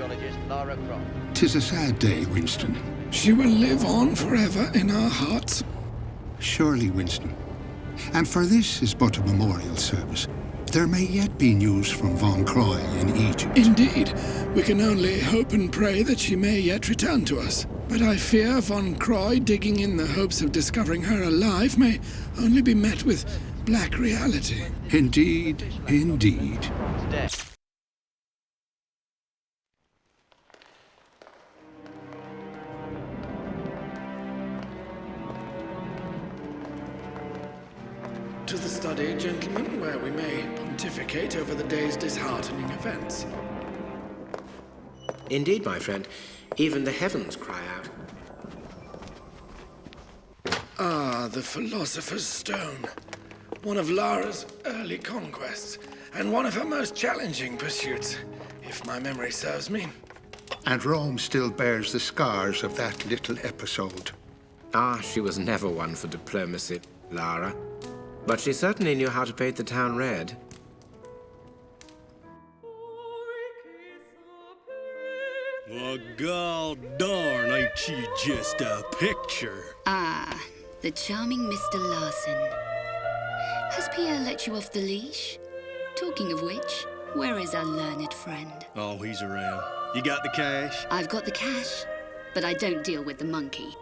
archaeologist Lara Croft. 'Tis a sad day, Winston. She will live on forever in our hearts. Surely, Winston. And for this is but a memorial service. There may yet be news from Von Croy in Egypt. Indeed. We can only hope and pray that she may yet return to us. But I fear Von Croy, digging in the hopes of discovering her alive, may only be met with black reality. Indeed, indeed. Death. To the study, gentlemen, where we may pontificate over the day's disheartening events. Indeed, my friend. Even the heavens cry out. Ah, the Philosopher's Stone. One of Lara's early conquests, and one of her most challenging pursuits, if my memory serves me. And Rome still bears the scars of that little episode. Ah, she was never one for diplomacy, Lara. But she certainly knew how to paint the town red. Well, gol darn, ain't she just a picture? Ah, the charming Mr. Larson. Has Pierre let you off the leash? Talking of which, where is our learned friend? Oh, he's around. You got the cash? I've got the cash, but I don't deal with the monkey.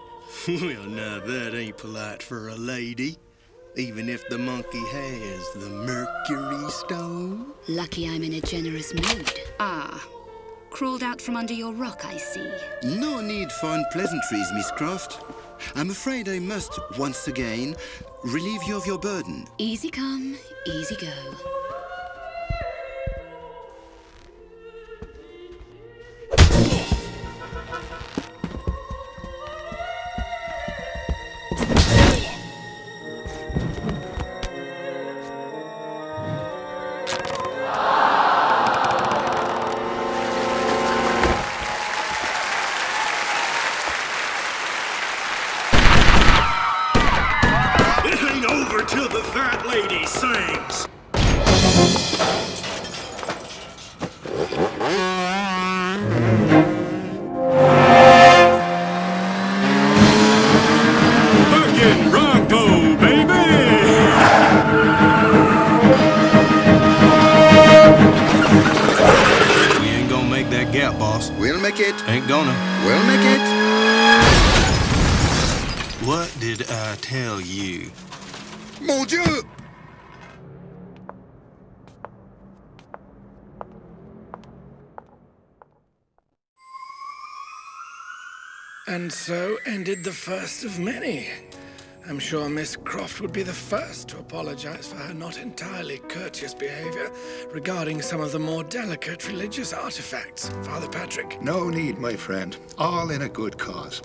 Well, now that ain't polite for a lady. Even if the monkey has the Mercury Stone. Lucky I'm in a generous mood. Ah, crawled out from under your rock, I see. No need for unpleasantries, Miss Croft. I'm afraid I must, once again, relieve you of your burden. Easy come, easy go. Till the fat lady sings. Fucking Bronco, baby! We ain't gonna make that gap, boss. We'll make it. Ain't gonna. We'll make it. What did I tell you? Mon Dieu! And so ended the first of many. I'm sure Miss Croft would be the first to apologize for her not entirely courteous behavior regarding some of the more delicate religious artifacts, Father Patrick. No need, my friend. All in a good cause.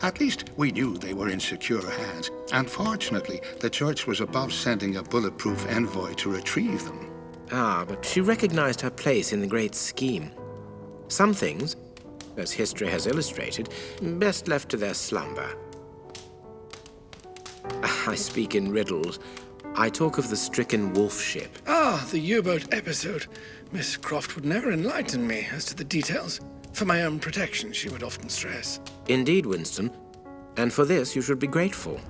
At least we knew they were in secure hands. And fortunately, the church was above sending a bulletproof envoy to retrieve them. Ah, but she recognized her place in the great scheme. Some things, as history has illustrated, best left to their slumber. I speak in riddles. I talk of the stricken wolf ship. Ah, the U-boat episode. Miss Croft would never enlighten me as to the details. For my own protection, she would often stress. Indeed, Winston, and for this you should be grateful.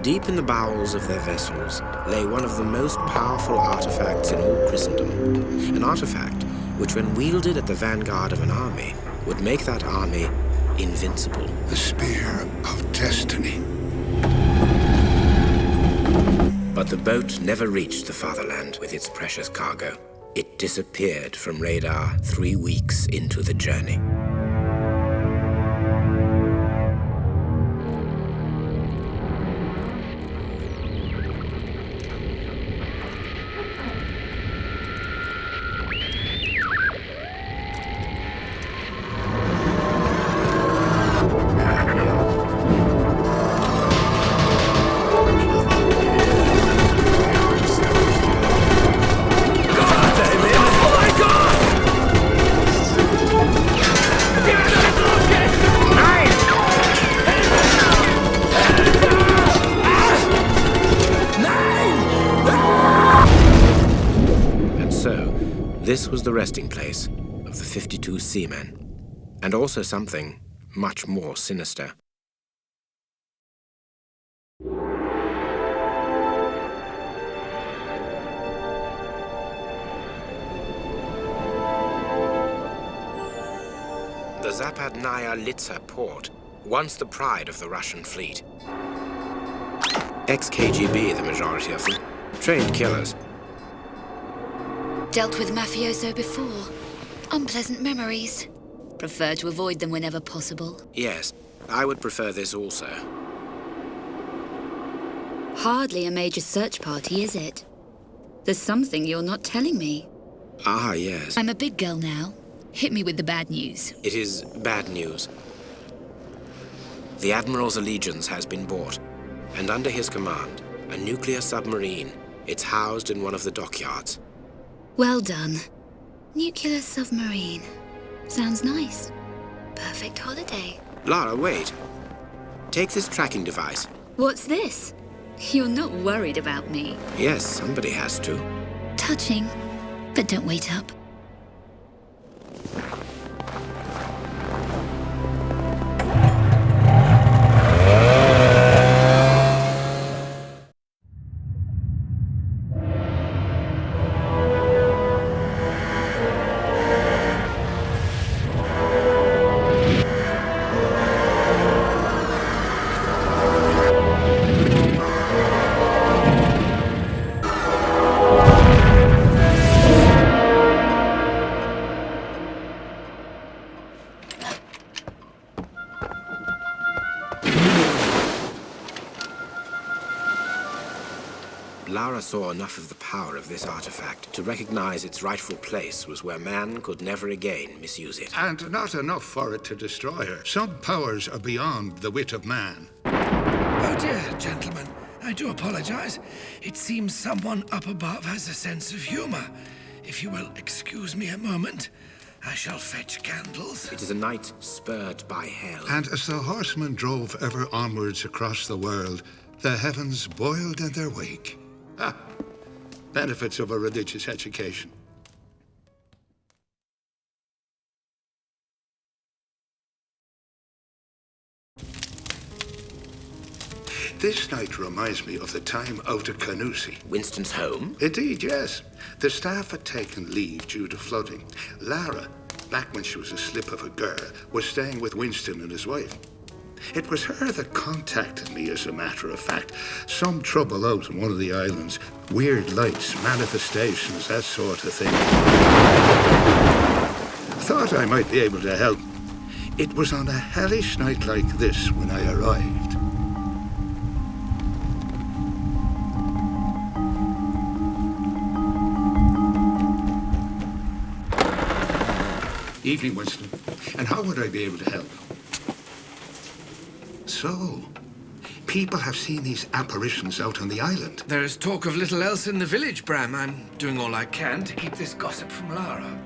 Deep in the bowels of their vessels lay one of the most powerful artifacts in all Christendom. An artifact which, when wielded at the vanguard of an army, would make that army invincible. The Spear of Destiny. But the boat never reached the fatherland with its precious cargo. It disappeared from radar 3 weeks into the journey. This was the resting place of of the 52 seamen, and also something much more sinister. The Zapadnaya Litsa port, once the pride of the Russian fleet. Ex-KGB, the majority of them. Trained killers. Dealt with mafioso before. Unpleasant memories. Prefer to avoid them whenever possible. Yes, I would prefer this also. Hardly a major search party, is it? There's something you're not telling me. Ah, yes. I'm a big girl now. Hit me with the bad news. It is bad news. The Admiral's allegiance has been bought, and under his command, a nuclear submarine. It's housed in one of the dockyards. Well done. Nuclear submarine. Sounds nice. Perfect holiday. Lara, wait. Take this tracking device. What's this? You're not worried about me. Yes, somebody has to. Touching. But don't wait up. Lara saw enough of the power of this artifact to recognize its rightful place was where man could never again misuse it. And not enough for it to destroy her. Some powers are beyond the wit of man. Oh dear, gentlemen. I do apologize. It seems someone up above has a sense of humor. If you will excuse me a moment, I shall fetch candles. It is a night spurred by hell. And as the horsemen drove ever onwards across the world, the heavens boiled in their wake. Ah, benefits of a religious education. This night reminds me of the time out at Canusi. Winston's home? Indeed, yes. The staff had taken leave due to flooding. Lara, back when she was a slip of a girl, was staying with Winston and his wife. It was her that contacted me, as a matter of fact. Some trouble out on one of the islands. Weird lights, manifestations, that sort of thing. Thought I might be able to help. It was on a hellish night like this when I arrived. Evening, Winston. And how would I be able to help? So, people have seen these apparitions out on the island. There is talk of little else in the village, Bram. I'm doing all I can to keep this gossip from Lara.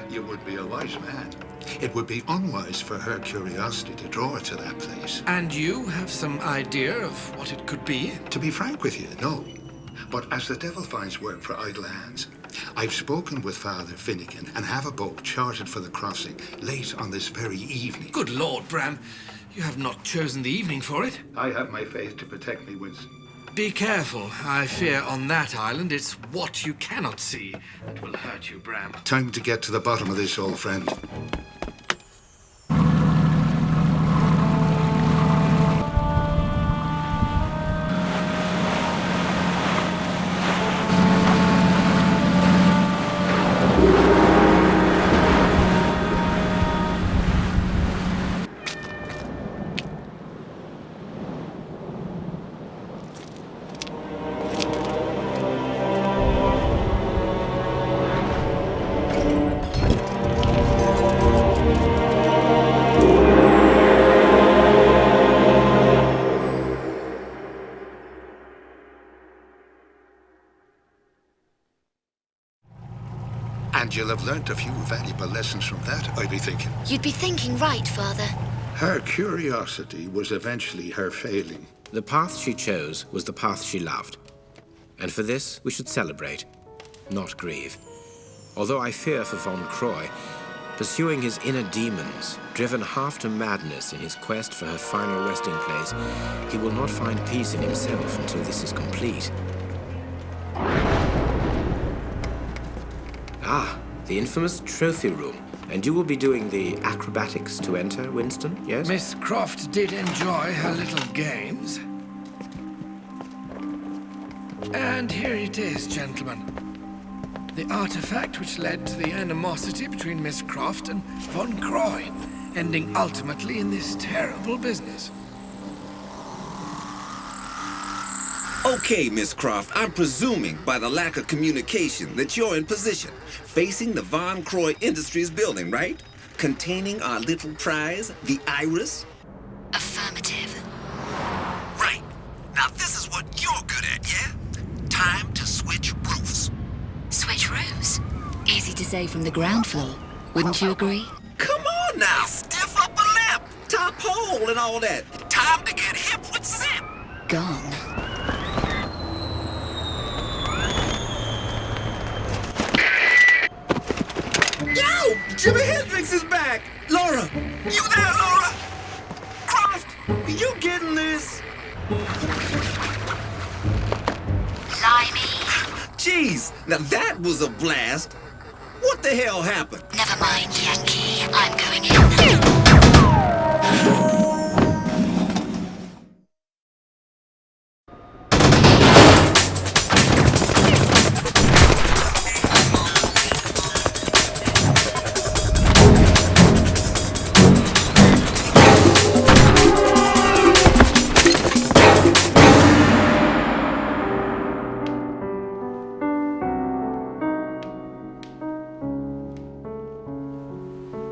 You would be a wise man. It would be unwise for her curiosity to draw her to that place. And you have some idea of what it could be? To be frank with you, no. But as the devil finds work for idle hands, I've spoken with Father Finnegan and have a boat chartered for the crossing late on this very evening. Good Lord, Bram. You have not chosen the evening for it. I have my faith to protect me, Winston. Be careful. I fear on that island it's what you cannot see that will hurt you, Bram. Time to get to the bottom of this, old friend. And you'll have learnt a few valuable lessons from that, I'd be thinking. You'd be thinking right, Father. Her curiosity was eventually her failing. The path she chose was the path she loved. And for this, we should celebrate, not grieve. Although I fear for Von Croy, pursuing his inner demons, driven half to madness in his quest for her final resting place, he will not find peace in himself until this is complete. Ah, the infamous trophy room. And you will be doing the acrobatics to enter, Winston, yes? Miss Croft did enjoy her little games. And here it is, gentlemen. The artifact which led to the animosity between Miss Croft and Von Croy, ending ultimately in this terrible business. Okay, Miss Croft, I'm presuming by the lack of communication that you're in position, facing the Von Croy Industries building, right? Containing our little prize, the Iris? Affirmative. Right. Now this is what you're good at, yeah? Time to switch roofs. Switch roofs? Easy to say from the ground floor, wouldn't you agree? Come on now, stiff upper lip, top hole and all that. Time to get hip with Zip. Gone. Yo! Jimi Hendrix is back! Laura! You there, Laura? Croft, you getting this? Limey. Jeez, now that was a blast. What the hell happened? Never mind, Yankee. I'm going in.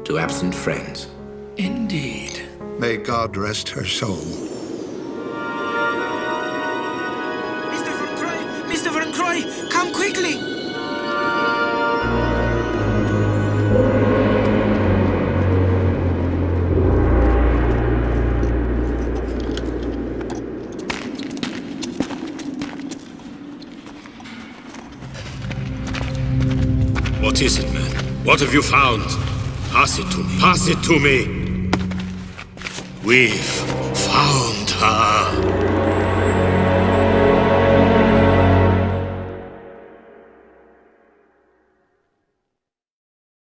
To absent friends. Indeed. May God rest her soul. Mr. Von Croy! Mr. Von Croy! Come quickly! What is it, man? What have you found? Pass it to me. Pass it to me. We've found her.